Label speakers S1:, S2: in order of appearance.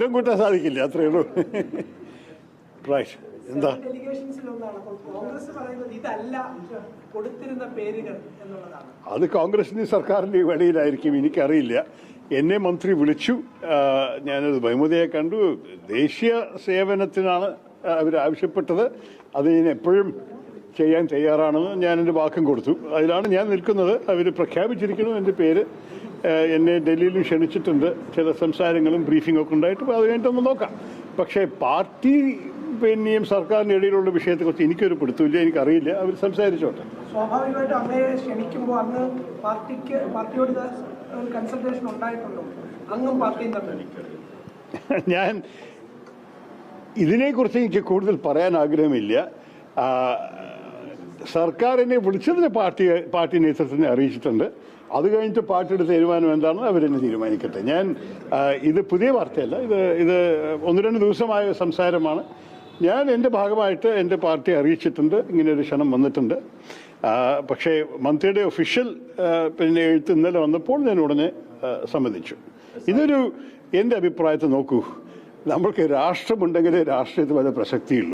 S1: ഉയരം കൂട്ടാൻ സാധിക്കില്ല, അത്രയേ ഉള്ളൂ. റൈറ്റ്. എന്താ അത് കോൺഗ്രസിന്റെ സർക്കാരിന്റെ വെളിയിലായിരിക്കും, എനിക്കറിയില്ല. എന്നെ മന്ത്രി വിളിച്ചു, ഞാനത് ബഹുമതിയെ കണ്ടു. ദേശീയ സേവനത്തിനാണ് അവരാവശ്യപ്പെട്ടത്. അത് ഞാൻ എപ്പോഴും ചെയ്യാൻ തയ്യാറാണെന്ന് ഞാൻ എൻ്റെ വാക്കും കൊടുത്തു. അതിലാണ് ഞാൻ നിൽക്കുന്നത്. അവർ പ്രഖ്യാപിച്ചിരിക്കണം എൻ്റെ പേര്. എന്നെ ഡൽഹിയിലും ക്ഷണിച്ചിട്ടുണ്ട്. ചില സംസാരങ്ങളും ബ്രീഫിംഗൊക്കെ ഉണ്ടായിട്ട് അത് കഴിഞ്ഞിട്ടൊന്ന് നോക്കാം. പക്ഷേ പാർട്ടി പിന്നെയും സർക്കാരിൻ്റെ ഇടയിലുള്ള വിഷയത്തെക്കുറിച്ച് എനിക്കൊരു പിടുത്തമില്ല, എനിക്കറിയില്ല. അവർ സംസാരിച്ചോട്ടെ.
S2: സ്വാഭാവികമായിട്ടും അങ്ങയെ ക്ഷണിക്കുമ്പോൾ അന്ന് പാർട്ടിയോട് കൺസൾട്ടേഷൻ ഉണ്ടായിട്ടുണ്ടോ? അങ്ങും പാർട്ടിയും തമ്മിൽ
S1: ഞാൻ ഇതിനെക്കുറിച്ച് എനിക്ക് കൂടുതൽ പറയാൻ ആഗ്രഹമില്ല. സർക്കാർ എന്നെ വിളിച്ചതിന് പാർട്ടി നേതൃത്വത്തിനെ അറിയിച്ചിട്ടുണ്ട്. അത് കഴിഞ്ഞിട്ട് പാർട്ടിയുടെ തീരുമാനം എന്താണെന്ന് അവരെന്നെ തീരുമാനിക്കട്ടെ. ഇത് പുതിയ വാർത്തയല്ല, ഇത് 1-2 ദിവസമായ സംസാരമാണ്. ഞാൻ എൻ്റെ ഭാഗമായിട്ട് എൻ്റെ പാർട്ടിയെ അറിയിച്ചിട്ടുണ്ട്, ഇങ്ങനെയൊരു ക്ഷണം വന്നിട്ടുണ്ട്. പക്ഷേ മന്ത്രിയുടെ ഒഫീഷ്യൽ പിന്നെ എഴുത്ത് ഇന്നലെ വന്നപ്പോൾ ഞാൻ ഉടനെ സമ്മതിച്ചു. എൻ്റെ അഭിപ്രായത്തിൽ നോക്കൂ, നമ്മൾക്ക് രാഷ്ട്രമുണ്ടെങ്കിലേ രാഷ്ട്രീയത്തിൽ വല്ല പ്രസക്തിയുള്ളൂ.